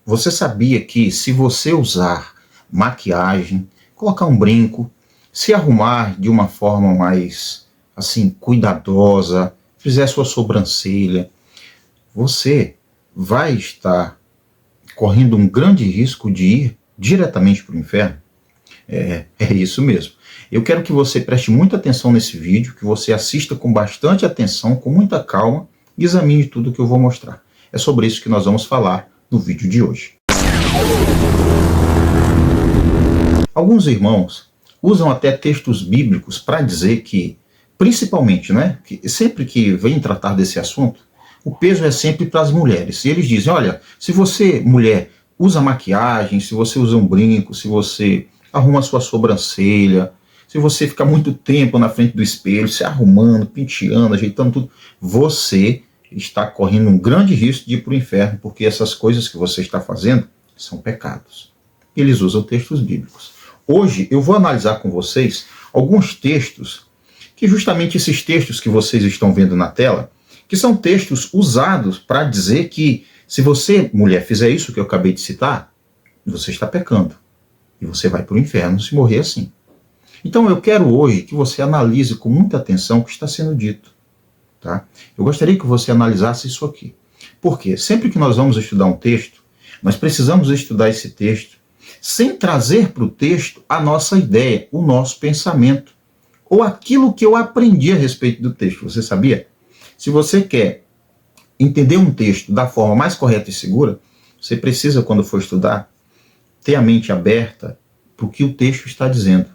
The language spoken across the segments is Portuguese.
você sabia que se você usar maquiagem, colocar um brinco, se arrumar de uma forma mais, assim, cuidadosa, fizer sua sobrancelha, você vai estar correndo um grande risco de ir diretamente para o inferno? É isso mesmo. Eu quero que você preste muita atenção nesse vídeo, que você assista com bastante atenção, com muita calma, e examine tudo que eu vou mostrar. É sobre isso que nós vamos falar no vídeo de hoje. Alguns irmãos usam até textos bíblicos para dizer que, principalmente, né, que sempre que vem tratar desse assunto, o peso é sempre para as mulheres. E eles dizem, olha, se você, mulher, usa maquiagem, se você usa um brinco, se você arruma a sua sobrancelha, se você fica muito tempo na frente do espelho, se arrumando, penteando, ajeitando tudo, você está correndo um grande risco de ir para o inferno, porque essas coisas que você está fazendo são pecados. Eles usam textos bíblicos. Hoje eu vou analisar com vocês alguns textos, que justamente esses textos que vocês estão vendo na tela, que são textos usados para dizer que se você, mulher, fizer isso que eu acabei de citar, você está pecando. E você vai para o inferno se morrer assim. Então eu quero hoje que você analise com muita atenção o que está sendo dito. Tá? Eu gostaria que você analisasse isso aqui. Porque sempre que nós vamos estudar um texto, nós precisamos estudar esse texto sem trazer para o texto a nossa ideia, o nosso pensamento, ou aquilo que eu aprendi a respeito do texto. Você sabia? Se você quer entender um texto da forma mais correta e segura, você precisa, quando for estudar, ter a mente aberta para o que o texto está dizendo.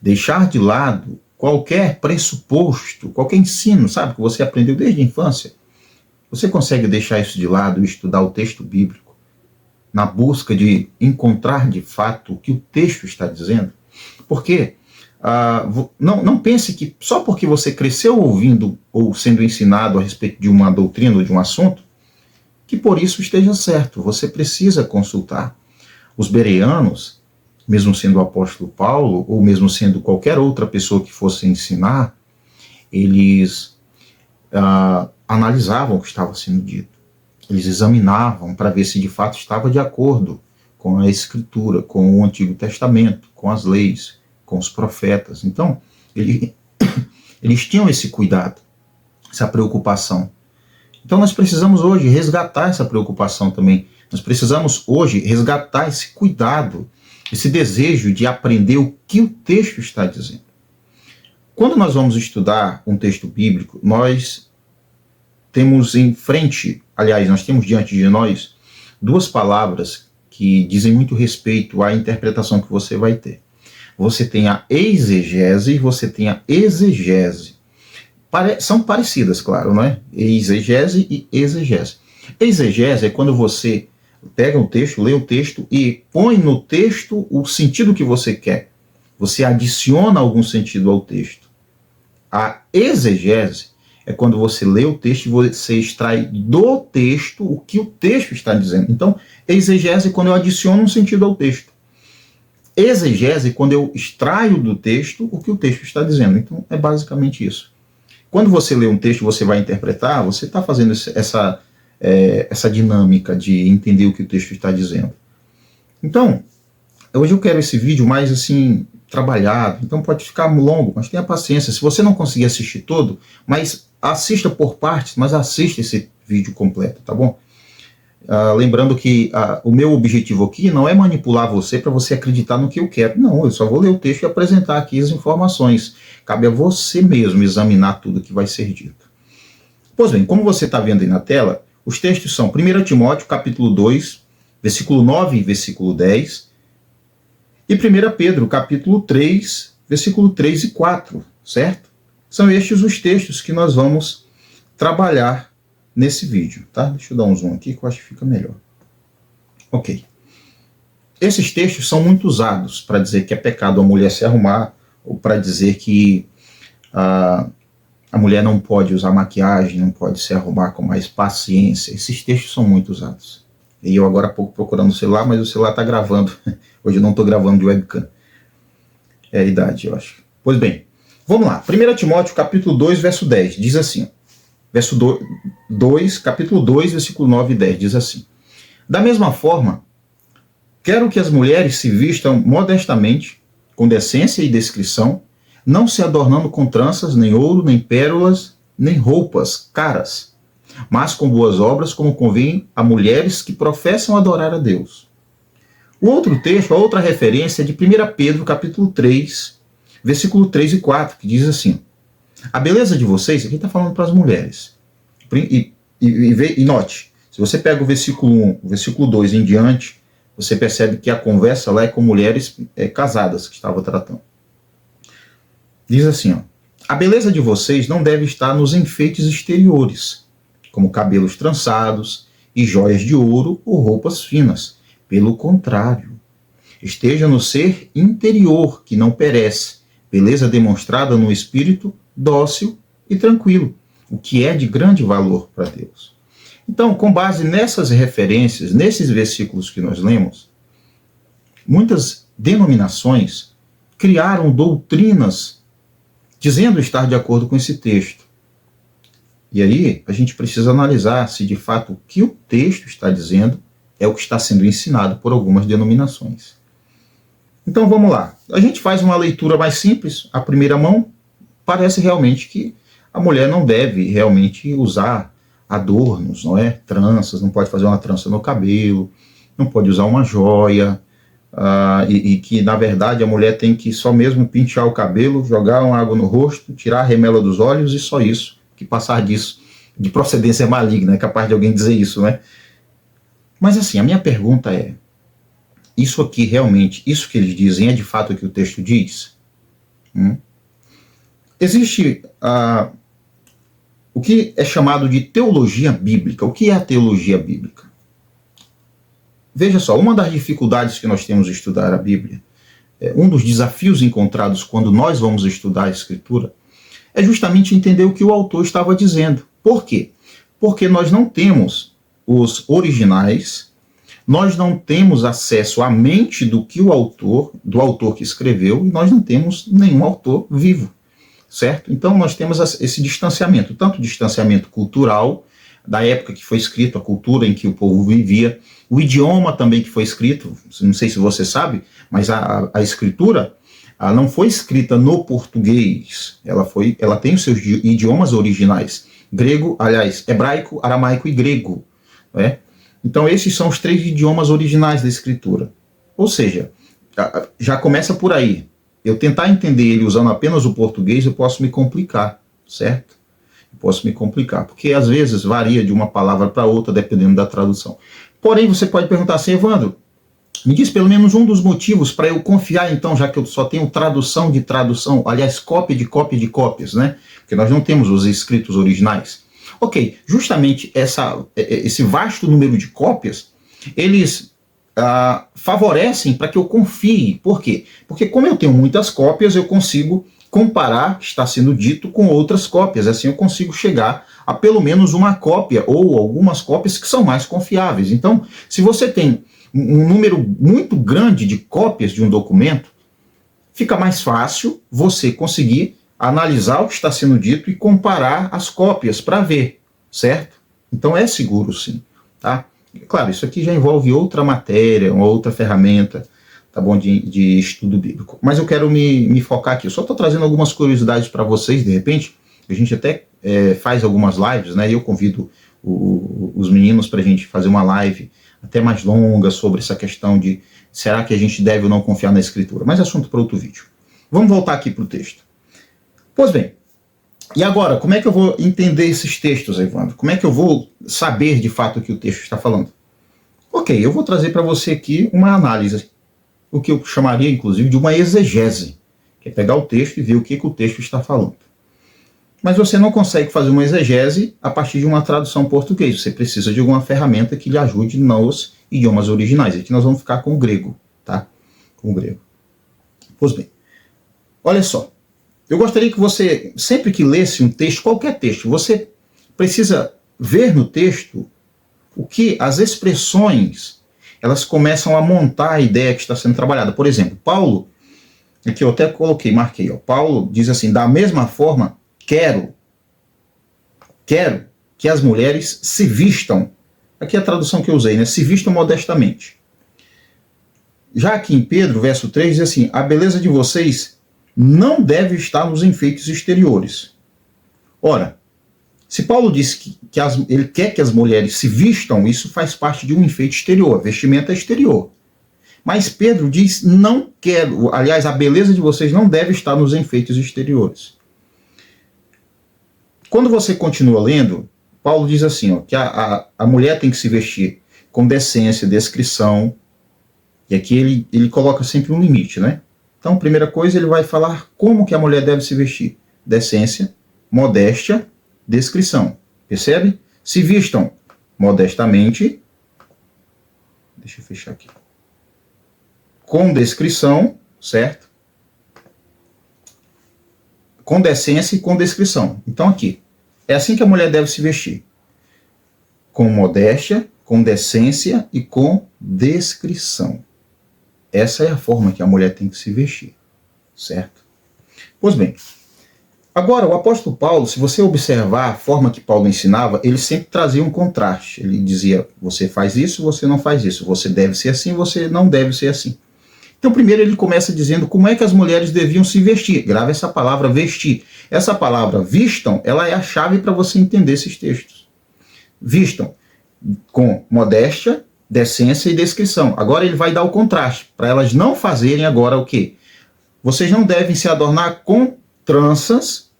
Deixar de lado qualquer pressuposto, qualquer ensino, sabe, que você aprendeu desde a infância. Você consegue deixar isso de lado e estudar o texto bíblico na busca de encontrar de fato o que o texto está dizendo? Porque não pense que só porque você cresceu ouvindo ou sendo ensinado a respeito de uma doutrina ou de um assunto, que por isso esteja certo. Você precisa consultar. Os bereanos, mesmo sendo o apóstolo Paulo, ou mesmo sendo qualquer outra pessoa que fosse ensinar, eles analisavam o que estava sendo dito. Eles examinavam para ver se de fato estava de acordo com a Escritura, com o Antigo Testamento, com as leis, com os profetas. Então, eles tinham esse cuidado, essa preocupação. Então nós precisamos hoje resgatar essa preocupação também. Nós precisamos hoje resgatar esse cuidado, esse desejo de aprender o que o texto está dizendo. Quando nós vamos estudar um texto bíblico, nós temos em frente, aliás, nós temos diante de nós duas palavras que dizem muito respeito à interpretação que você vai ter. Você tem a exegese e você tem a exegese. São parecidas, claro, não é? Exegese e exegese. Exegese é quando você pega um texto, lê o texto e põe no texto o sentido que você quer. Você adiciona algum sentido ao texto. A exegese é quando você lê o texto e você extrai do texto o que o texto está dizendo. Então, exegese é quando eu adiciono um sentido ao texto. Exegese é quando eu extraio do texto o que o texto está dizendo. Então, é basicamente isso. Quando você lê um texto, você vai interpretar, você está fazendo essa dinâmica de entender o que o texto está dizendo. Então, hoje eu quero esse vídeo mais assim, trabalhado, então pode ficar longo, mas tenha paciência. Se você não conseguir assistir todo, mas assista por partes, mas assista esse vídeo completo, tá bom? Lembrando que o meu objetivo aqui não é manipular você para você acreditar no que eu quero. Não, eu só vou ler o texto e apresentar aqui as informações. Cabe a você mesmo examinar tudo que vai ser dito. Pois bem, como você está vendo aí na tela, os textos são 1 Timóteo, capítulo 2, versículo 9 e versículo 10, e 1 Pedro, capítulo 3, versículo 3 e 4, certo? São estes os textos que nós vamos trabalhar nesse vídeo, tá? Deixa eu dar um zoom aqui que eu acho que fica melhor. Ok. Esses textos são muito usados para dizer que é pecado a mulher se arrumar, ou para dizer que a mulher não pode usar maquiagem, não pode se arrumar com mais paciência. Esses textos são muito usados. E eu agora há pouco procurando o celular, mas o celular está gravando. Hoje eu não estou gravando de webcam. É a idade, eu acho. Pois bem, vamos lá. 1 Timóteo, capítulo 2, verso 10, diz assim. Verso 2, capítulo 2, versículo 9 e 10, diz assim. Da mesma forma, quero que as mulheres se vistam modestamente, com decência e discrição, não se adornando com tranças, nem ouro, nem pérolas, nem roupas caras, mas com boas obras, como convém a mulheres que professam adorar a Deus. O outro texto, a outra referência é de 1 Pedro, capítulo 3, versículo 3 e 4, que diz assim: a beleza de vocês, aqui está falando para as mulheres, e note, se você pega o versículo 1, o versículo 2 em diante, você percebe que a conversa lá é com mulheres casadas que estava tratando. Diz assim, ó: a beleza de vocês não deve estar nos enfeites exteriores, como cabelos trançados e joias de ouro ou roupas finas. Pelo contrário, esteja no ser interior, que não perece, beleza demonstrada no espírito dócil e tranquilo, o que é de grande valor para Deus. Então, com base nessas referências, nesses versículos que nós lemos, muitas denominações criaram doutrinas dizendo estar de acordo com esse texto. E aí a gente precisa analisar se de fato o que o texto está dizendo é o que está sendo ensinado por algumas denominações. Então vamos lá. A gente faz uma leitura mais simples, à primeira mão, parece realmente que a mulher não deve realmente usar adornos, não é? Tranças, não pode fazer uma trança no cabelo, não pode usar uma joia, e que na verdade a mulher tem que só mesmo pentear o cabelo, jogar uma água no rosto, tirar a remela dos olhos e só isso, que passar disso de procedência maligna, é capaz de alguém dizer isso, né? Mas assim, a minha pergunta é: isso aqui realmente, isso que eles dizem é de fato o que o texto diz? Existe o que é chamado de teologia bíblica. O que é a teologia bíblica? Veja só, uma das dificuldades que nós temos de estudar a Bíblia, um dos desafios encontrados quando nós vamos estudar a Escritura, é justamente entender o que o autor estava dizendo. Por quê? Porque nós não temos os originais, nós não temos acesso à mente do autor que escreveu, e nós não temos nenhum autor vivo, certo? Então nós temos esse distanciamento, tanto distanciamento cultural, da época que foi escrito, a cultura em que o povo vivia, o idioma também que foi escrito, não sei se você sabe, mas a escritura não foi escrita no português, ela tem os seus idiomas originais, grego, aliás, hebraico, aramaico e grego, né? Então esses são os 3 idiomas originais da escritura. Ou seja, já começa por aí. Eu tentar entender ele usando apenas o português, eu posso me complicar, certo? Eu posso me complicar, porque às vezes varia de uma palavra para outra, dependendo da tradução. Porém, você pode perguntar assim: Evandro, me diz pelo menos um dos motivos para eu confiar, então, já que eu só tenho tradução de tradução, aliás, cópia de cópias, né? Porque nós não temos os escritos originais. Ok, justamente esse vasto número de cópias, eles favorecem para que eu confie. Por quê? Porque como eu tenho muitas cópias, eu consigo comparar o que está sendo dito com outras cópias. Assim eu consigo chegar a pelo menos uma cópia ou algumas cópias que são mais confiáveis. Então, se você tem um número muito grande de cópias de um documento, fica mais fácil você conseguir analisar o que está sendo dito e comparar as cópias para ver, certo? Então é seguro sim, tá? Claro, isso aqui já envolve outra matéria, uma outra ferramenta, tá bom, de estudo bíblico. Mas eu quero me focar aqui. Eu só estou trazendo algumas curiosidades para vocês, de repente. A gente até faz algumas lives, né? E eu convido os meninos para a gente fazer uma live até mais longa sobre essa questão de será que a gente deve ou não confiar na Escritura. Mas é assunto para outro vídeo. Vamos voltar aqui para o texto. Pois bem, e agora, como é que eu vou entender esses textos, Evandro? Como é que eu vou saber de fato o que o texto está falando? Ok, eu vou trazer para você aqui uma análise, o que eu chamaria, inclusive, de uma exegese, que é pegar o texto e ver o que o texto está falando. Mas você não consegue fazer uma exegese a partir de uma tradução português. Você precisa de alguma ferramenta que lhe ajude nos idiomas originais. Aqui nós vamos ficar com o grego, tá? Com o grego. Pois bem, olha só. Eu gostaria que você, sempre que lesse um texto, qualquer texto, você precisa ver no texto o que as expressões, elas começam a montar a ideia que está sendo trabalhada. Por exemplo, Paulo, aqui eu até marquei, ó, Paulo diz assim: da mesma forma, quero que as mulheres se vistam. Aqui é a tradução que eu usei, né? Se vistam modestamente. Já aqui em Pedro, verso 3, diz assim: a beleza de vocês não deve estar nos enfeites exteriores. Ora, se Paulo disse que ele quer que as mulheres se vistam, isso faz parte de um enfeite exterior, vestimenta exterior. Mas Pedro diz: não quero, aliás, a beleza de vocês não deve estar nos enfeites exteriores. Quando você continua lendo, Paulo diz assim, ó, que a mulher tem que se vestir com decência, discrição, e aqui ele coloca sempre um limite, né? Então, primeira coisa, ele vai falar como que a mulher deve se vestir. Decência, modéstia, discrição. Percebe? Se vistam modestamente, deixa eu fechar aqui, com discrição, certo? Com decência e com discrição. Então aqui, é assim que a mulher deve se vestir. Com modéstia, com decência e com discrição. Essa é a forma que a mulher tem que se vestir, certo? Pois bem, agora o apóstolo Paulo, se você observar a forma que Paulo ensinava, ele sempre trazia um contraste. Ele dizia, você faz isso, você não faz isso. Você deve ser assim, você não deve ser assim. Então, primeiro ele começa dizendo como é que as mulheres deviam se vestir. Grava essa palavra vestir. Essa palavra vistam, ela é a chave para você entender esses textos. Vistam com modéstia, decência e discrição. Agora ele vai dar o contraste, para elas não fazerem agora o quê? Vocês não devem se adornar com tranças,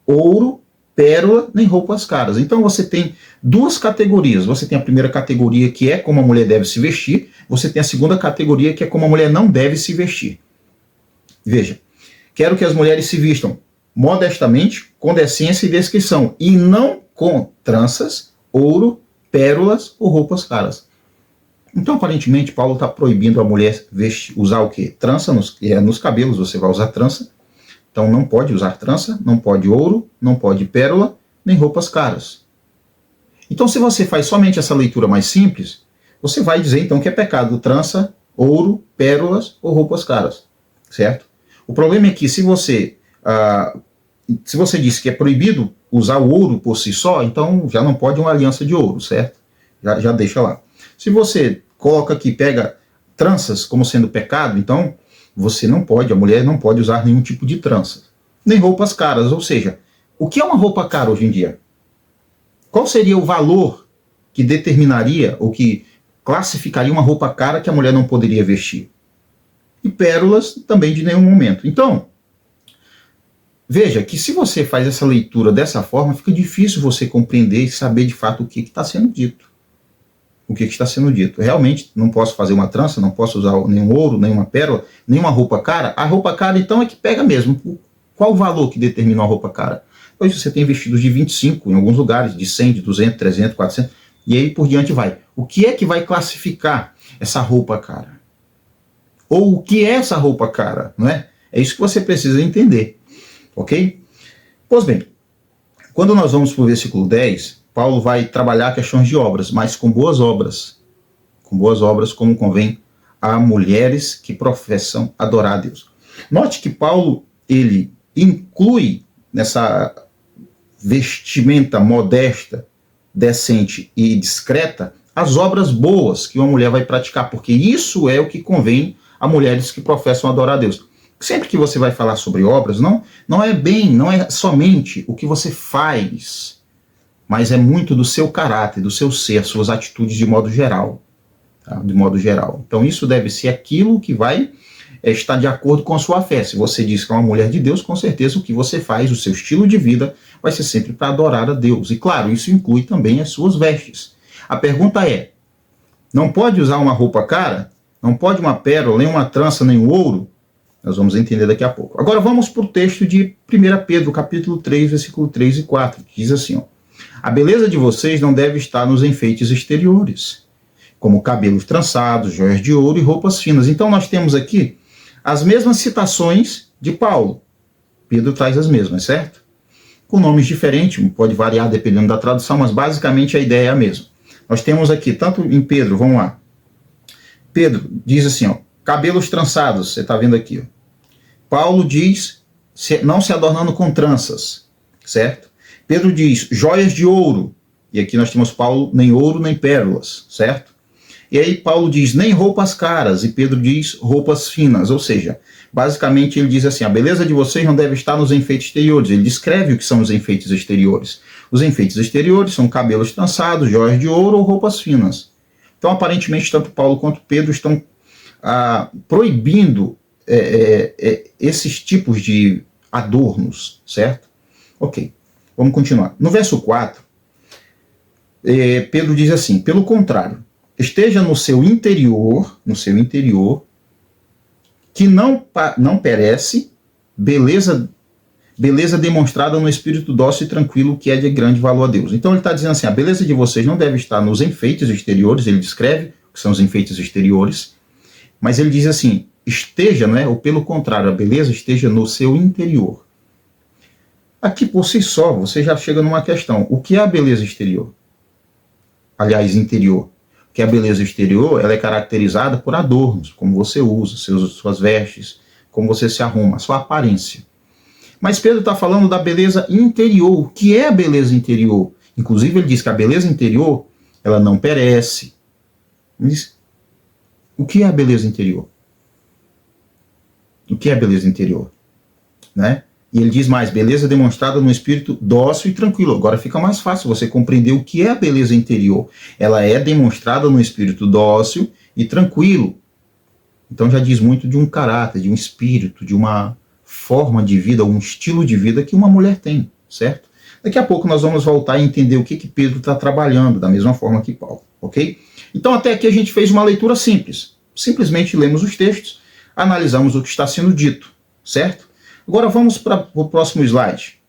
ouro, pérola, nem roupas caras. Então você tem duas categorias. Você tem a primeira categoria, que é como a mulher deve se vestir. Você tem a segunda categoria, que é como a mulher não deve se vestir. Veja, quero que as mulheres se vistam modestamente, com decência e discrição, e não com tranças, ouro, pérolas ou roupas caras. Então, aparentemente, Paulo está proibindo a mulher usar o quê? Trança nos cabelos, você vai usar trança. Então não pode usar trança, não pode ouro, não pode pérola, nem roupas caras. Então se você faz somente essa leitura mais simples, você vai dizer então que é pecado trança, ouro, pérolas ou roupas caras, certo? O problema é que se você disse que é proibido usar o ouro por si só, então já não pode uma aliança de ouro, certo? Já deixa lá. Se você coloca aqui, pega tranças como sendo pecado, então você não pode, a mulher não pode usar nenhum tipo de trança, nem roupas caras. Ou seja, o que é uma roupa cara hoje em dia? Qual seria o valor que determinaria ou que classificaria uma roupa cara que a mulher não poderia vestir? E pérolas também de nenhum momento. Então, veja que se você faz essa leitura dessa forma, fica difícil você compreender e saber de fato o que está sendo dito. O que está sendo dito. Realmente não posso fazer uma trança, não posso usar nenhum ouro, nenhuma pérola, nenhuma roupa cara. A roupa cara então é que pega mesmo. Qual o valor que determina uma roupa cara? Hoje você tem vestidos de 25 em alguns lugares, de 100, de 200, 300, 400, e aí por diante vai. O que é que vai classificar essa roupa cara? Ou o que é essa roupa cara? Não é? É isso que você precisa entender. Ok? Pois bem, quando nós vamos para o versículo 10, Paulo vai trabalhar questões de obras, mas com boas obras. Com boas obras, como convém a mulheres que professam adorar a Deus. Note que Paulo, ele inclui nessa vestimenta modesta, decente e discreta, as obras boas que uma mulher vai praticar, porque isso é o que convém a mulheres que professam adorar a Deus. Sempre que você vai falar sobre obras, não é somente o que você faz, mas é muito do seu caráter, do seu ser, suas atitudes de modo geral. Tá? De modo geral. Então isso deve ser aquilo que vai estar de acordo com a sua fé. Se você diz que é uma mulher de Deus, com certeza o que você faz, o seu estilo de vida, vai ser sempre para adorar a Deus. E claro, isso inclui também as suas vestes. A pergunta é, não pode usar uma roupa cara? Não pode uma pérola, nem uma trança, nem um ouro? Nós vamos entender daqui a pouco. Agora vamos para o texto de 1 Pedro, capítulo 3, versículo 3 e 4, que diz assim, ó, a beleza de vocês não deve estar nos enfeites exteriores, como cabelos trançados, joias de ouro e roupas finas. Então nós temos aqui as mesmas citações de Paulo. Pedro traz as mesmas, certo? Com nomes diferentes, pode variar dependendo da tradução, mas basicamente a ideia é a mesma. Nós temos aqui, tanto em Pedro, vamos lá. Pedro diz assim, ó, cabelos trançados, você está vendo aqui. Ó. Paulo diz, não se adornando com tranças, certo? Pedro diz, joias de ouro, E aqui nós temos Paulo, nem ouro nem pérolas, certo? E aí Paulo diz, nem roupas caras, e Pedro diz roupas finas, ou seja, basicamente ele diz assim, a beleza de vocês não deve estar nos enfeites exteriores. Ele descreve o que são os enfeites exteriores. Os enfeites exteriores são cabelos trançados, joias de ouro ou roupas finas. Então, aparentemente, tanto Paulo quanto Pedro estão proibindo esses tipos de adornos, certo? Ok, vamos continuar. No verso 4, Pedro diz assim, pelo contrário, esteja no seu interior, que não perece, beleza demonstrada no espírito dócil e tranquilo, que é de grande valor a Deus. Então ele está dizendo assim, a beleza de vocês não deve estar nos enfeites exteriores, ele descreve o que são os enfeites exteriores, mas ele diz assim, esteja, né, ou pelo contrário, a beleza esteja no seu interior. Aqui por si só, você já chega numa questão, o que é a beleza exterior? Aliás, interior. Porque a beleza exterior ela é caracterizada por adornos, como você usa, suas vestes, como você se arruma, a sua aparência. Mas Pedro está falando da beleza interior. O que é a beleza interior? Inclusive ele diz que a beleza interior ela não perece. Mas o que é a beleza interior? O que é a beleza interior? Né? E ele diz mais, beleza demonstrada no espírito dócil e tranquilo. Agora fica mais fácil você compreender o que é a beleza interior. Ela é demonstrada no espírito dócil e tranquilo. Então já diz muito de um caráter, de um espírito, de uma forma de vida, um estilo de vida que uma mulher tem, certo? Daqui a pouco nós vamos voltar a entender o que Pedro está trabalhando, da mesma forma que Paulo, ok? Então até aqui a gente fez uma leitura simples. Simplesmente lemos os textos, analisamos o que está sendo dito, certo? Agora vamos para o próximo slide.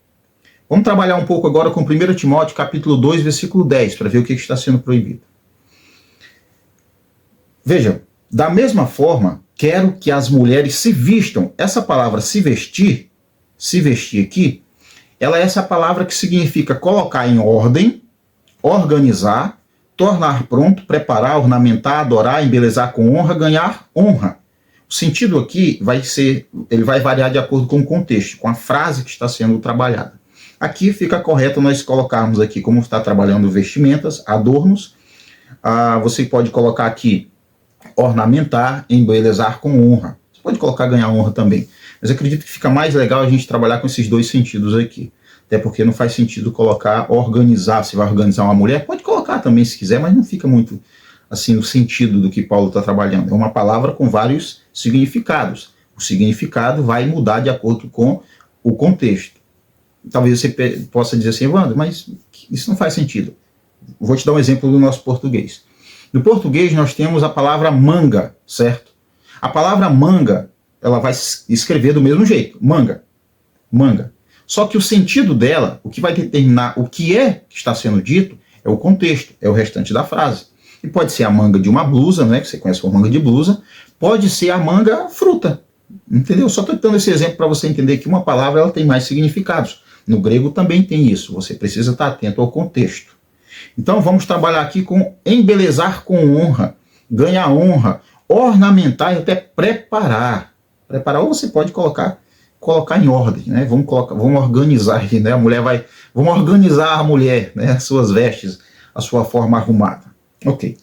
Vamos trabalhar um pouco agora com 1 Timóteo, capítulo 2, versículo 10, para ver o que está sendo proibido. Veja, da mesma forma, quero que as mulheres se vistam. Essa palavra se vestir aqui, ela é essa palavra que significa colocar em ordem, organizar, tornar pronto, preparar, ornamentar, adorar, embelezar com honra, ganhar honra. O sentido aqui ele vai variar de acordo com o contexto, com a frase que está sendo trabalhada. Aqui fica correto nós colocarmos aqui como está trabalhando vestimentas, adornos. Você pode colocar aqui ornamentar, embelezar com honra. Você pode colocar ganhar honra também. Mas eu acredito que fica mais legal a gente trabalhar com esses dois sentidos aqui. Até porque não faz sentido colocar organizar. Se vai organizar uma mulher, pode colocar também se quiser, mas não fica muito assim o sentido do que Paulo está trabalhando. É uma palavra com vários significados. O significado vai mudar de acordo com o contexto. Talvez você possa dizer assim, Evandro, mas isso não faz sentido. Vou te dar um exemplo do nosso português. No português nós temos a palavra manga, certo? A palavra manga, ela vai escrever do mesmo jeito, manga, manga. Só que o sentido dela, o que vai determinar o que é que está sendo dito, é o contexto, é o restante da frase. E pode ser a manga de uma blusa, né, que você conhece como manga de blusa, pode ser a manga fruta, entendeu? Só estou dando esse exemplo para você entender que uma palavra ela tem mais significados. No grego também tem isso, você precisa estar atento ao contexto. Então vamos trabalhar aqui com embelezar com honra, ganhar honra, ornamentar e até preparar. Preparar, ou você pode colocar em ordem, né? Vamos organizar, né? Vamos organizar a mulher, né? As suas vestes, a sua forma arrumada. Ok.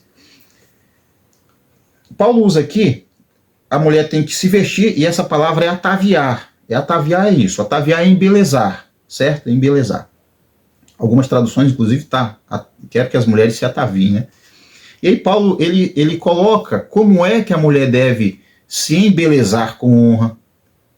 Paulo usa aqui, a mulher tem que se vestir, e essa palavra é ataviar. Ataviar é isso, ataviar é embelezar, certo? Embelezar. Algumas traduções, inclusive, quer que as mulheres se ataviem, né? E aí Paulo, ele coloca como é que a mulher deve se embelezar com honra,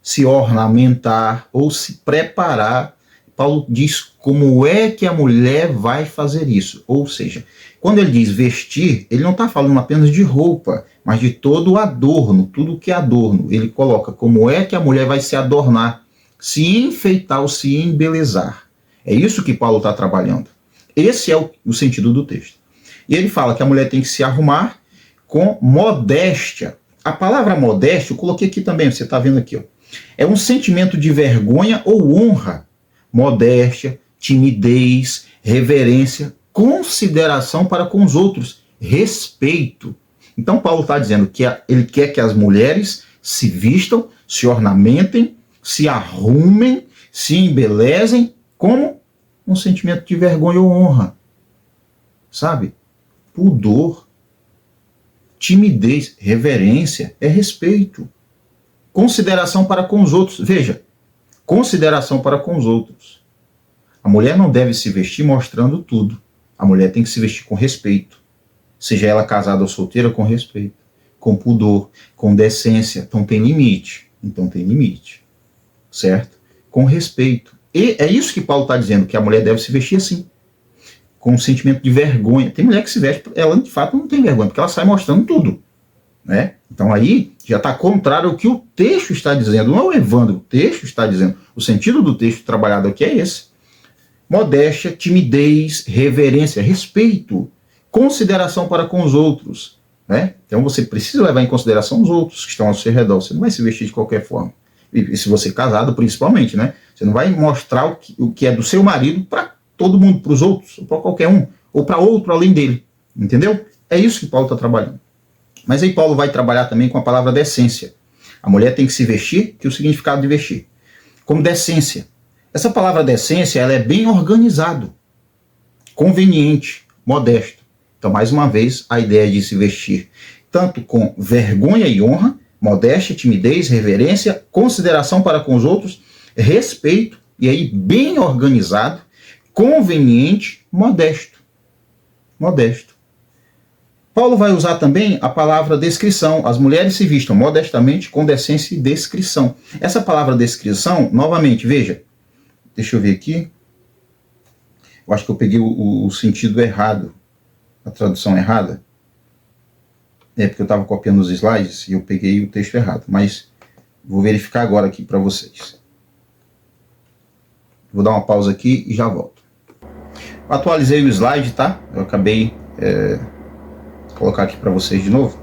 se ornamentar ou se preparar. Paulo diz como é que a mulher vai fazer isso. Ou seja, quando ele diz vestir, ele não está falando apenas de roupa, mas de todo o adorno, tudo que é adorno. Ele coloca como é que a mulher vai se adornar, se enfeitar ou se embelezar. É isso que Paulo está trabalhando. Esse é o sentido do texto. E ele fala que a mulher tem que se arrumar com modéstia. A palavra modéstia, eu coloquei aqui também, você está vendo aqui, ó. É um sentimento de vergonha ou honra. Modéstia, timidez, reverência, consideração para com os outros, respeito. Então Paulo está dizendo que ele quer que as mulheres se vistam, se ornamentem, se arrumem, se embelezem, como um sentimento de vergonha ou honra. sabe? Pudor, timidez, reverência, é respeito. Consideração para com os outros. Veja, consideração para com os outros. A mulher não deve se vestir mostrando tudo. A mulher tem que se vestir com respeito. Seja ela casada ou solteira, com respeito. Com pudor, com decência. Então tem limite. Certo? Com respeito. E é isso que Paulo está dizendo, que a mulher deve se vestir assim. Com um sentimento de vergonha. Tem mulher que se veste, ela de fato não tem vergonha, porque ela sai mostrando tudo. Né? Então aí já está contrário ao que o texto está dizendo. Não é o Evandro, o texto está dizendo. O sentido do texto trabalhado aqui é esse. Modéstia, timidez, reverência, respeito, consideração para com os outros. Né? Então você precisa levar em consideração os outros que estão ao seu redor. Você não vai se vestir de qualquer forma. E se você é casado, principalmente, né? Você não vai mostrar o que é do seu marido para todo mundo, para os outros, ou para qualquer um, ou para outro além dele. Entendeu? É isso que Paulo está trabalhando. Mas aí Paulo vai trabalhar também com a palavra decência. A mulher tem que se vestir, que é o significado de vestir. Como decência. Essa palavra decência, ela é bem organizado, conveniente, modesto. Então, mais uma vez, a ideia de se vestir tanto com vergonha e honra, modéstia, timidez, reverência, consideração para com os outros, respeito, e aí bem organizado, conveniente, modesto. Modesto. Paulo vai usar também a palavra descrição. As mulheres se vistam modestamente, com decência e descrição. Essa palavra descrição, novamente, veja, deixa eu ver aqui. Eu acho que eu peguei o sentido errado, a tradução errada. É porque eu estava copiando os slides e eu peguei o texto errado. Mas vou verificar agora aqui para vocês. Vou dar uma pausa aqui e já volto. Atualizei o slide, tá? Eu acabei colocar aqui para vocês de novo.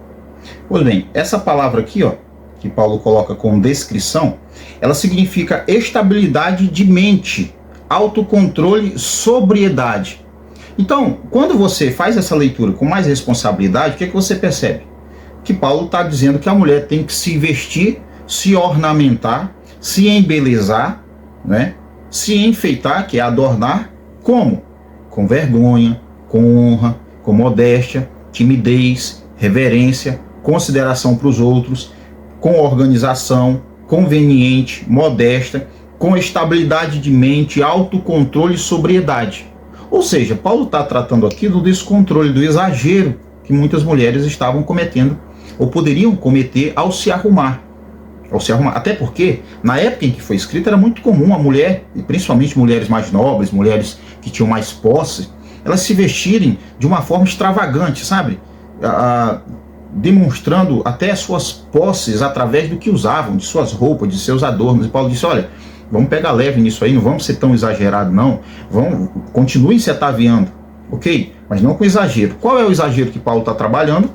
Pois bem, essa palavra aqui, ó, que Paulo coloca como descrição, ela significa estabilidade de mente, autocontrole, sobriedade. Então, quando você faz essa leitura com mais responsabilidade, o que é que você percebe? Que Paulo está dizendo que a mulher tem que se vestir, se ornamentar, se embelezar, né? Se enfeitar, que é adornar, como? Com vergonha, com honra, com modéstia, timidez, reverência, consideração para os outros, com organização, conveniente, modesta, com estabilidade de mente, autocontrole e sobriedade. Ou seja, Paulo está tratando aqui do descontrole, do exagero que muitas mulheres estavam cometendo, ou poderiam cometer ao se arrumar. Até porque, na época em que foi escrito, era muito comum a mulher, e principalmente mulheres mais nobres, mulheres que tinham mais posse, elas se vestirem de uma forma extravagante, sabe? Demonstrando até suas posses através do que usavam, de suas roupas, de seus adornos. E Paulo disse, olha, vamos pegar leve nisso aí, não vamos ser tão exagerado não, continuem se ataviando, ok? Mas não com exagero. Qual é o exagero que Paulo está trabalhando?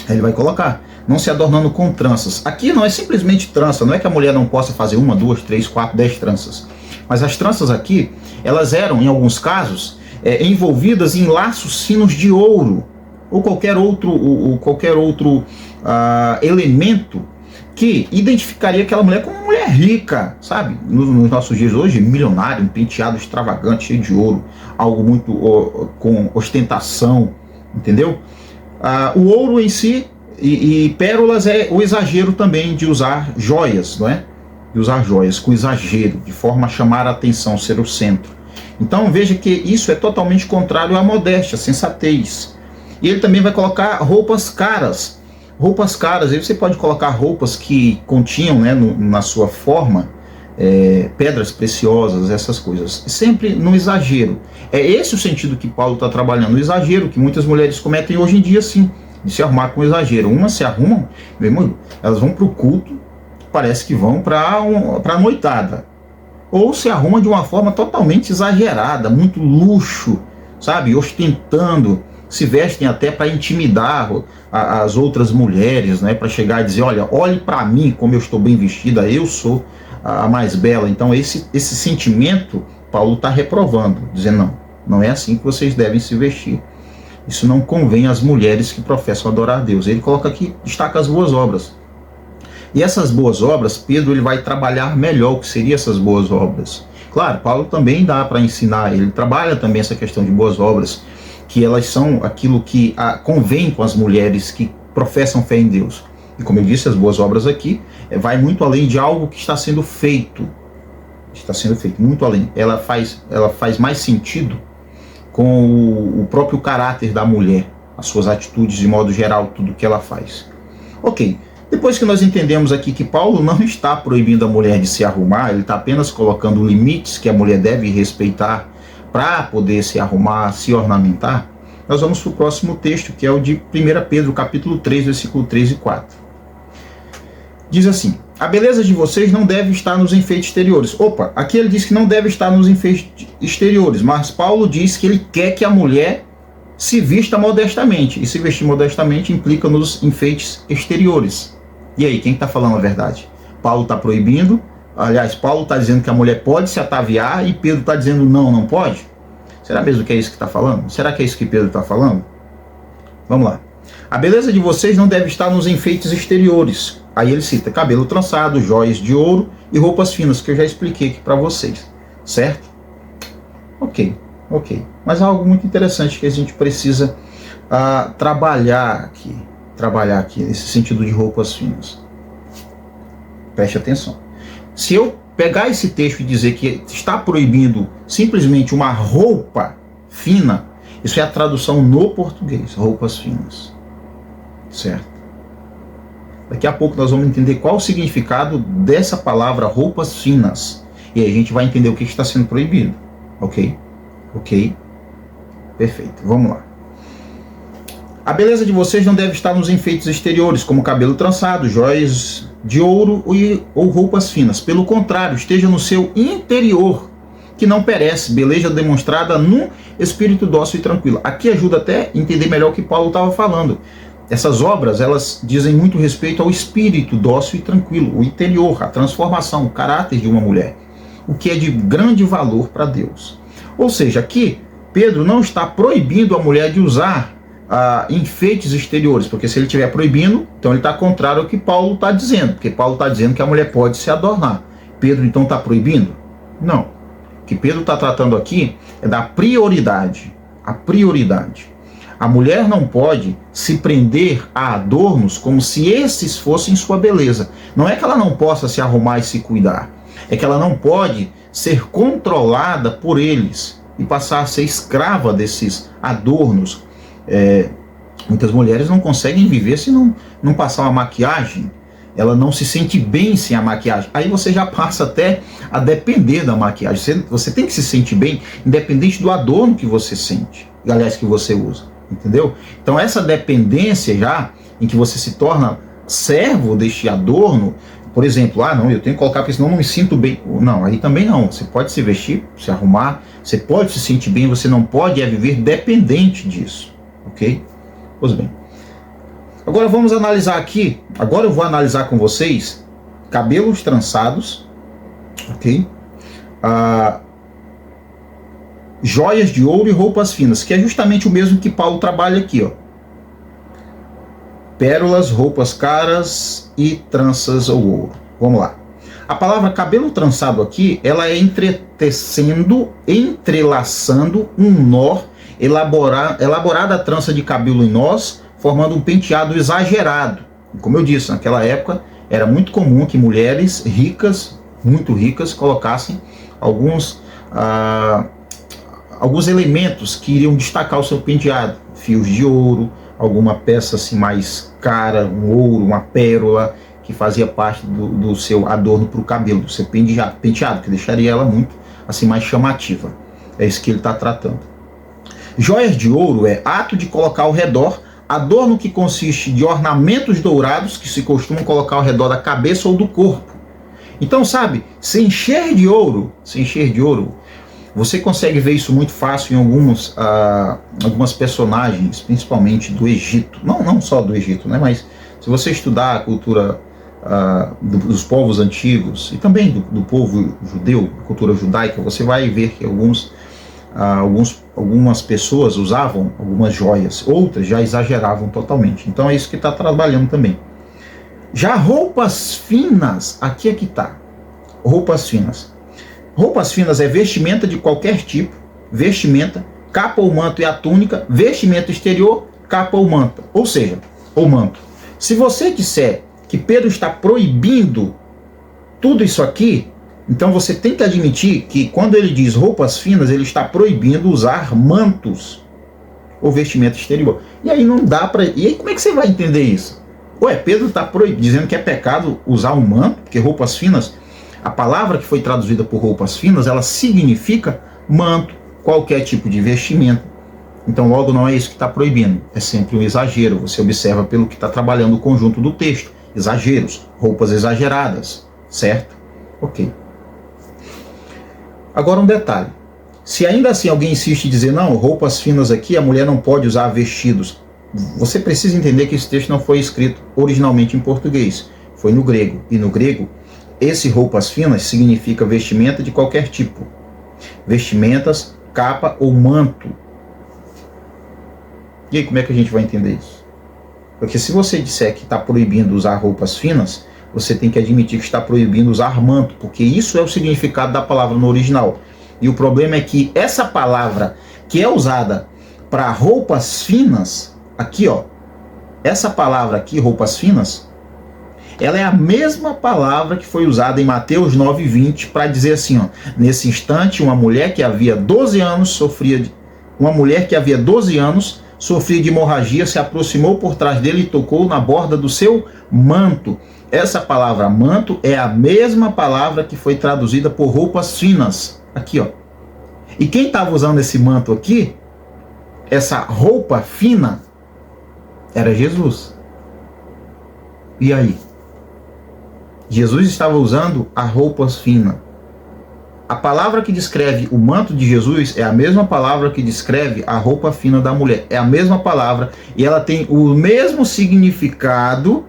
Ele vai colocar, não se adornando com tranças. Aqui não é simplesmente trança, não é que a mulher não possa fazer 1, 2, 3, 4, 10 tranças. Mas as tranças aqui, elas eram, em alguns casos, envolvidas em laços finos de ouro, ou qualquer outro elemento que identificaria aquela mulher como uma mulher rica, sabe? Nos nossos dias hoje, milionário, um penteado extravagante, cheio de ouro, algo muito com ostentação, entendeu? O ouro em si e pérolas é o exagero também de usar joias, não é? De usar joias com exagero, de forma a chamar a atenção, ser o centro. Então veja que isso é totalmente contrário à modéstia, à sensatez. E ele também vai colocar roupas caras. Roupas caras, aí você pode colocar roupas que continham, né, na sua forma, pedras preciosas, essas coisas. Sempre no exagero. É esse o sentido que Paulo está trabalhando, o exagero que muitas mulheres cometem hoje em dia, sim, de se arrumar com exagero. Umas se arrumam, meu irmão, elas vão para o culto, parece que vão para a noitada. Ou se arrumam de uma forma totalmente exagerada, muito luxo, sabe, ostentando, se vestem até para intimidar as outras mulheres, né, para chegar e dizer, olha, olhe para mim como eu estou bem vestida, eu sou a mais bela. Então esse sentimento Paulo está reprovando, dizendo, não é assim que vocês devem se vestir. Isso não convém às mulheres que professam adorar a Deus. Ele coloca aqui, destaca as boas obras. E essas boas obras, Pedro ele vai trabalhar melhor o que seriam essas boas obras. Claro, Paulo também dá para ensinar, ele trabalha também essa questão de boas obras, que elas são aquilo que convém com as mulheres que professam fé em Deus. E como eu disse, as boas obras aqui vai muito além de algo que está sendo feito. Está sendo feito muito além. Ela faz mais sentido com o próprio caráter da mulher, as suas atitudes de modo geral, tudo que ela faz. Ok, depois que nós entendemos aqui que Paulo não está proibindo a mulher de se arrumar, ele está apenas colocando limites que a mulher deve respeitar para poder se arrumar, se ornamentar, nós vamos para o próximo texto, que é o de 1 Pedro, capítulo 3, versículo 3 e 4. Diz assim: a beleza de vocês não deve estar nos enfeites exteriores. Opa, aqui ele diz que não deve estar nos enfeites exteriores, mas Paulo diz que ele quer que a mulher se vista modestamente. E se vestir modestamente implica nos enfeites exteriores. E aí, quem está falando a verdade? Paulo está proibindo. Aliás, Paulo está dizendo que a mulher pode se ataviar e Pedro está dizendo não pode? Será mesmo que é isso que está falando? Será que é isso que Pedro está falando? Vamos lá. A beleza de vocês não deve estar nos enfeites exteriores. Aí ele cita cabelo trançado, joias de ouro e roupas finas, que eu já expliquei aqui para vocês. Certo? Ok. Mas há algo muito interessante que a gente precisa trabalhar aqui, nesse sentido de roupas finas. Preste atenção. Se eu pegar esse texto e dizer que está proibindo simplesmente uma roupa fina, isso é a tradução no português, roupas finas. Certo? Daqui a pouco nós vamos entender qual o significado dessa palavra roupas finas. E aí a gente vai entender o que está sendo proibido. Ok? Perfeito. Vamos lá. A beleza de vocês não deve estar nos enfeites exteriores, como cabelo trançado, joias de ouro ou roupas finas. Pelo contrário, esteja no seu interior, que não perece, beleza demonstrada num espírito dócil e tranquilo. Aqui ajuda até a entender melhor o que Paulo estava falando. Essas obras, elas dizem muito respeito ao espírito dócil e tranquilo, o interior, a transformação, o caráter de uma mulher, o que é de grande valor para Deus. Ou seja, aqui Pedro não está proibindo a mulher de usar enfeites exteriores, porque se ele estiver proibindo, então ele está contrário ao que Paulo está dizendo, porque Paulo está dizendo que a mulher pode se adornar. Pedro então está proibindo? Não. O que Pedro está tratando aqui é da prioridade. A prioridade. A mulher não pode se prender a adornos como se esses fossem sua beleza. Não é que ela não possa se arrumar e se cuidar. É que não pode ser controlada por eles e passar a ser escrava desses adornos. Muitas mulheres não conseguem viver se não passar uma maquiagem. Ela não se sente bem sem a maquiagem. Aí você já passa até a depender da maquiagem. Você tem que se sentir bem, independente do adorno que você sente, aliás, que você usa. Entendeu? Então essa dependência já, em que você se torna servo deste adorno, por exemplo, não, eu tenho que colocar porque senão eu não me sinto bem. Não, aí também não. Você pode se vestir, se arrumar, você pode se sentir bem, você não pode viver dependente disso. Ok? Pois bem. Agora vamos analisar aqui, agora eu vou analisar com vocês cabelos trançados, ok? Joias de ouro e roupas finas, que é justamente o mesmo que Paulo trabalha aqui, ó. Pérolas, roupas caras e tranças ou ouro. Vamos lá. A palavra cabelo trançado aqui, ela é entrelaçando um nó, elaborada a trança de cabelo em nós, formando um penteado exagerado. Como eu disse, naquela época era muito comum que mulheres ricas, muito ricas, colocassem alguns elementos que iriam destacar o seu penteado. Fios de ouro, alguma peça assim mais cara, um ouro, uma pérola, que fazia parte do seu adorno para o cabelo, do seu penteado, que deixaria ela muito assim mais chamativa. É isso que ele está tratando. Joias de ouro é ato de colocar ao redor, adorno que consiste de ornamentos dourados que se costumam colocar ao redor da cabeça ou do corpo. Então, sabe, se encher de ouro, você consegue ver isso muito fácil em algumas personagens, principalmente do Egito. Não só do Egito, né? Mas se você estudar a cultura dos povos antigos e também do povo judeu, cultura judaica, você vai ver que algumas pessoas usavam algumas joias, outras já exageravam totalmente. Então é isso que está trabalhando também. Já roupas finas, aqui é que está. Roupas finas. Roupas finas é vestimenta de qualquer tipo, vestimenta, capa ou manto e a túnica, vestimento exterior, capa ou manta. Ou seja, ou manto. Se você disser que Pedro está proibindo tudo isso aqui, então você tem que admitir que quando ele diz roupas finas, ele está proibindo usar mantos ou vestimento exterior. E aí não dá para... E aí como é que você vai entender isso? Ué, Pedro está dizendo que é pecado usar um manto, porque roupas finas, a palavra que foi traduzida por roupas finas, ela significa manto, qualquer tipo de vestimento. Então logo não é isso que está proibindo, é sempre um exagero. Você observa pelo que está trabalhando o conjunto do texto. Exageros, roupas exageradas, certo? Ok. Agora um detalhe. Se ainda assim alguém insiste em dizer, não, roupas finas aqui, a mulher não pode usar vestidos. Você precisa entender que esse texto não foi escrito originalmente em português. Foi no grego. E no grego, esse roupas finas significa vestimenta de qualquer tipo. Vestimentas, capa ou manto. E aí como é que a gente vai entender isso? Porque se você disser que está proibindo usar roupas finas, você tem que admitir que está proibindo usar manto, porque isso é o significado da palavra no original. E o problema é que essa palavra que é usada para roupas finas, aqui ó, essa palavra aqui, roupas finas, ela é a mesma palavra que foi usada em Mateus 9:20 para dizer assim, ó, nesse instante uma mulher que havia 12 anos sofria de hemorragia, se aproximou por trás dele e tocou na borda do seu manto. Essa palavra manto é a mesma palavra que foi traduzida por roupas finas. Aqui, ó. E quem estava usando esse manto aqui, essa roupa fina, era Jesus. E aí? Jesus estava usando a roupa fina. A palavra que descreve o manto de Jesus é a mesma palavra que descreve a roupa fina da mulher. É a mesma palavra e ela tem o mesmo significado.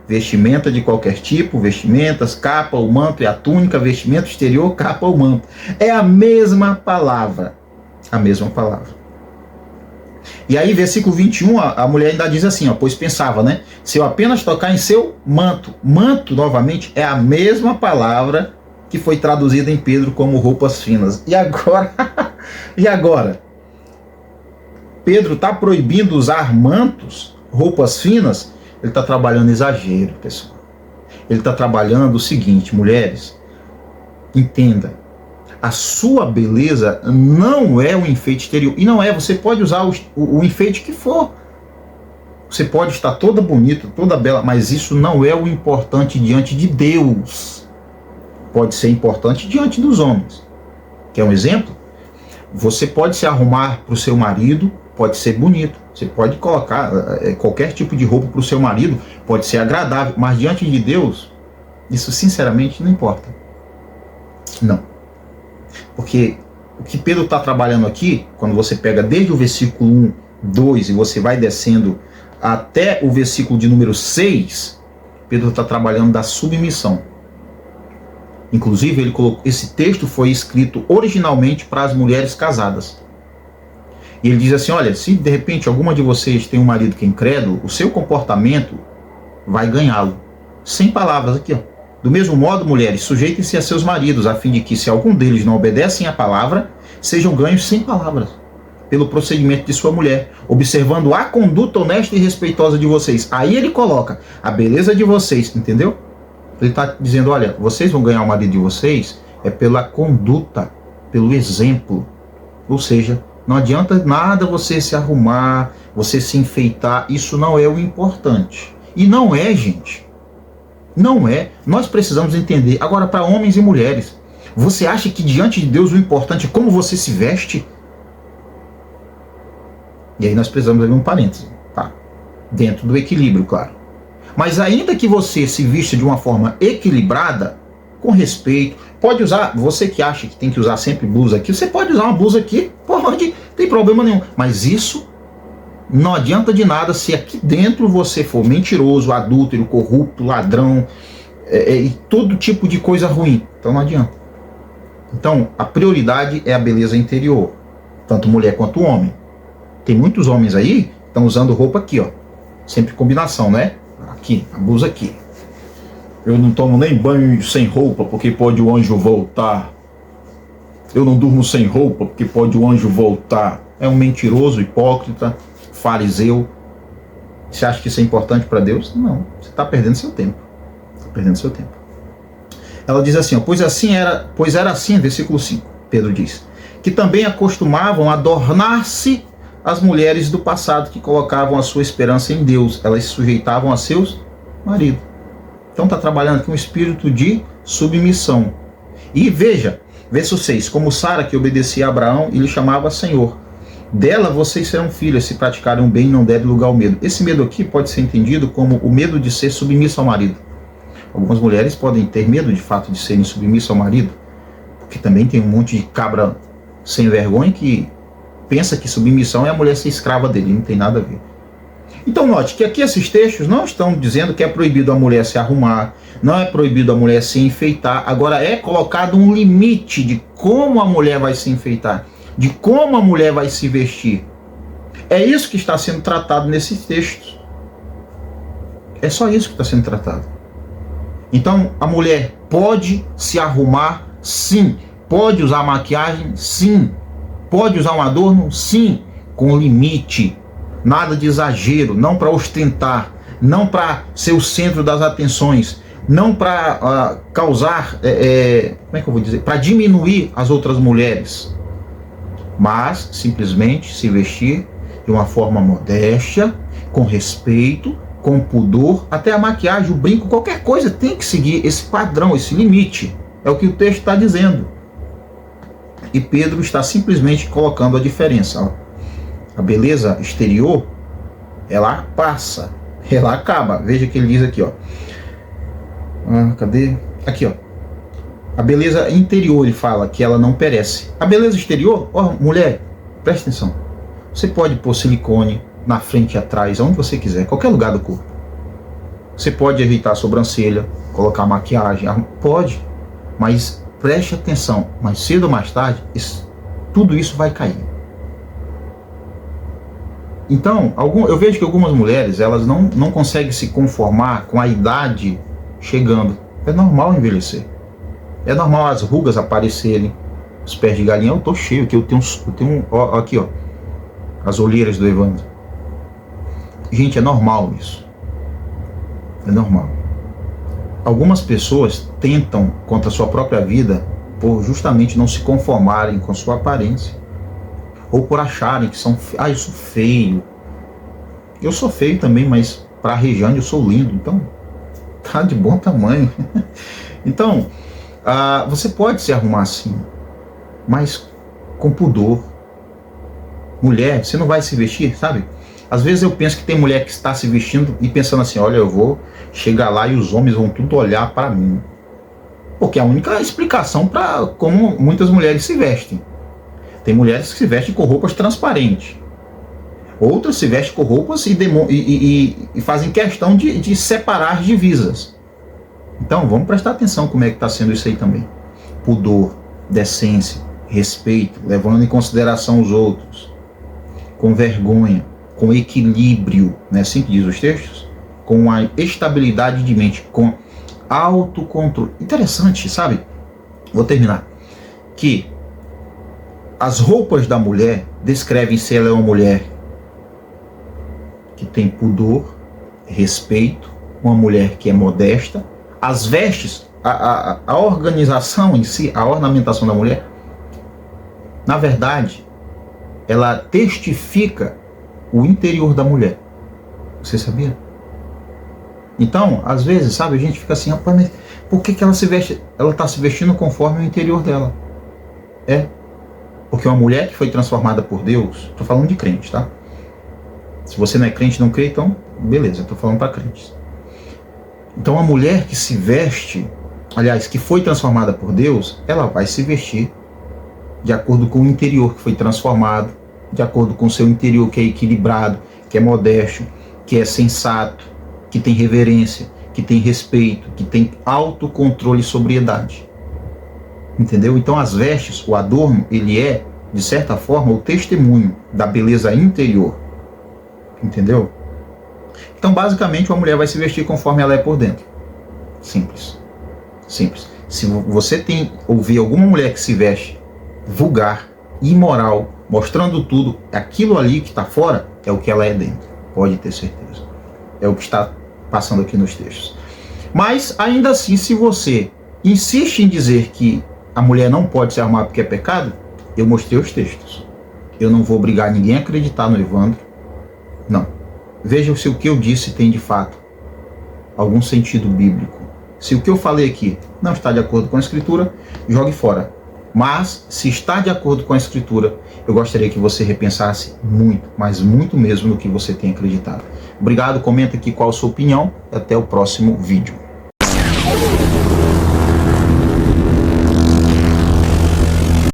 Vestimenta de qualquer tipo, vestimentas, capa ou manto, e a túnica, vestimento exterior, capa ou manto. É a mesma palavra. A mesma palavra. E aí, versículo 21, a mulher ainda diz assim, ó, pois pensava, né? Se eu apenas tocar em seu manto. Manto, novamente, é a mesma palavra que foi traduzida em Pedro como roupas finas. E agora? E agora? Pedro está proibindo usar mantos, roupas finas? Ele está trabalhando exagero, pessoal. Ele está trabalhando o seguinte, mulheres, entenda. A sua beleza não é o enfeite exterior. E não é, você pode usar o enfeite que for. Você pode estar toda bonita, toda bela, mas isso não é o importante diante de Deus. Pode ser importante diante dos homens. Quer um exemplo? Você pode se arrumar para o seu marido, pode ser bonito. Você pode colocar qualquer tipo de roupa para o seu marido, pode ser agradável, mas diante de Deus, isso sinceramente não importa. Não. Porque o que Pedro está trabalhando aqui, quando você pega desde o versículo 1, 2 e você vai descendo até o versículo de número 6, Pedro está trabalhando da submissão. Inclusive, ele colocou, esse texto foi escrito originalmente para as mulheres casadas. E ele diz assim, olha, se de repente alguma de vocês tem um marido que é incrédulo, o seu comportamento vai ganhá-lo. Sem palavras aqui, ó. Do mesmo modo, mulheres, sujeitem-se a seus maridos, a fim de que, se algum deles não obedecem à palavra, sejam ganhos sem palavras, pelo procedimento de sua mulher, observando a conduta honesta e respeitosa de vocês. Aí ele coloca a beleza de vocês, entendeu? Ele está dizendo, olha, vocês vão ganhar o marido de vocês é pela conduta, pelo exemplo. Ou seja, não adianta nada você se arrumar, você se enfeitar, isso não é o importante. E não é, gente. Não é. Nós precisamos entender. Agora, para homens e mulheres, você acha que diante de Deus o importante é como você se veste? E aí nós precisamos abrir um parêntese, tá? Dentro do equilíbrio, claro. Mas ainda que você se vista de uma forma equilibrada, com respeito, pode usar, você que acha que tem que usar sempre blusa aqui, você pode usar uma blusa aqui, pode, não tem problema nenhum. Mas isso não adianta de nada se aqui dentro você for mentiroso, adúltero, corrupto, ladrão, e todo tipo de coisa ruim. Então não adianta. Então a prioridade é a beleza interior, tanto mulher quanto homem. Tem muitos homens aí que estão usando roupa aqui, ó, sempre combinação, né? Aqui, a blusa aqui. Eu não tomo nem banho sem roupa porque pode o anjo voltar. Eu não durmo sem roupa porque pode o anjo voltar. É um mentiroso, hipócrita, fariseu. Você acha que isso é importante para Deus? Não. Você está perdendo seu tempo. Está perdendo seu tempo. Ela diz assim, ó, pois era assim, versículo 5, Pedro diz, que também acostumavam a adornar-se as mulheres do passado que colocavam a sua esperança em Deus. Elas se sujeitavam a seus maridos. Então está trabalhando aqui um espírito de submissão. E veja, verso 6, como Sara que obedecia a Abraão e lhe chamava Senhor. Dela vocês serão filhas se praticarem o bem e não derem lugar ao medo. Esse medo aqui pode ser entendido como o medo de ser submisso ao marido. Algumas mulheres podem ter medo de fato de serem submissas ao marido, porque também tem um monte de cabra sem vergonha que pensa que submissão é a mulher ser escrava dele, não tem nada a ver. Então note que aqui esses textos não estão dizendo que é proibido a mulher se arrumar, não é proibido a mulher se enfeitar, agora é colocado um limite de como a mulher vai se enfeitar, de como a mulher vai se vestir. É isso que está sendo tratado nesses textos. É só isso que está sendo tratado. Então, a mulher pode se arrumar? Sim. Pode usar maquiagem? Sim. Pode usar um adorno? Sim. Com limite. Nada de exagero. Não para ostentar. Não para ser o centro das atenções. Não para causar, como é que eu vou dizer? Para diminuir as outras mulheres. Mas, simplesmente, se vestir de uma forma modéstia, com respeito, com pudor, até a maquiagem, o brinco, qualquer coisa tem que seguir esse padrão, esse limite. É o que o texto está dizendo. E Pedro está simplesmente colocando a diferença. Ó. A beleza exterior, ela passa, ela acaba. Veja que ele diz aqui, ó. Cadê? Aqui, ó. A beleza interior, ele fala que ela não perece. A beleza exterior, ó, mulher, preste atenção. Você pode pôr silicone na frente e atrás, aonde você quiser, qualquer lugar do corpo. Você pode ajeitar a sobrancelha, colocar maquiagem, pode, mas preste atenção, mais cedo ou mais tarde, tudo isso vai cair. Então, eu vejo que algumas mulheres, elas não conseguem se conformar com a idade chegando. É normal envelhecer. É normal as rugas aparecerem, os pés de galinha. Eu tô cheio, que eu tenho ó, aqui, ó, as olheiras do Evandro. Gente, é normal isso. É normal. Algumas pessoas tentam contra a sua própria vida por justamente não se conformarem com sua aparência. Ou por acharem que são... eu sou feio. Eu sou feio também, mas para a Rejane eu sou lindo. Então, tá de bom tamanho. Então, você pode se arrumar assim, mas com pudor. Mulher, você não vai se vestir, sabe? Às vezes eu penso que tem mulher que está se vestindo e pensando assim, olha, eu vou chegar lá e os homens vão tudo olhar para mim. Porque é a única explicação para como muitas mulheres se vestem. Tem mulheres que se vestem com roupas transparentes. Outras se vestem com roupas e fazem questão de separar as divisas. Então vamos prestar atenção como é que está sendo isso aí também. Pudor, decência, respeito, levando em consideração os outros. Com vergonha. Com equilíbrio, não é assim que diz os textos? Com a estabilidade de mente, com autocontrole. Interessante, sabe? Vou terminar. Que as roupas da mulher descrevem se ela é uma mulher que tem pudor, respeito, uma mulher que é modesta. As vestes, a organização em si, a ornamentação da mulher, na verdade, ela testifica o interior da mulher. Você sabia? Então, às vezes, sabe, a gente fica assim, rapaz, mas por que ela se veste? Ela está se vestindo conforme o interior dela. Porque uma mulher que foi transformada por Deus, estou falando de crente, tá? Se você não é crente, não crê, então, beleza, estou falando para crentes. Então, a mulher que se veste, aliás, que foi transformada por Deus, ela vai se vestir de acordo com o interior que foi transformado, de acordo com o seu interior que é equilibrado, que é modesto, que é sensato, que tem reverência, que tem respeito, que tem autocontrole e sobriedade. Entendeu? Então as vestes, o adorno, ele é, de certa forma, o testemunho da beleza interior. Entendeu? Então basicamente uma mulher vai se vestir conforme ela é por dentro. Simples. Simples. Se você ouvir alguma mulher que se veste vulgar, imoral, mostrando tudo, aquilo ali que está fora é o que ela é dentro, pode ter certeza. É o que está passando aqui nos textos. Mas, ainda assim, se você insiste em dizer que a mulher não pode se armar porque é pecado, eu mostrei os textos. Eu não vou obrigar ninguém a acreditar no Evandro. Não. Veja se o que eu disse tem de fato algum sentido bíblico. Se o que eu falei aqui não está de acordo com a Escritura, jogue fora. Mas, se está de acordo com a Escritura, eu gostaria que você repensasse muito, mas muito mesmo no que você tem acreditado. Obrigado, comenta aqui qual a sua opinião e até o próximo vídeo.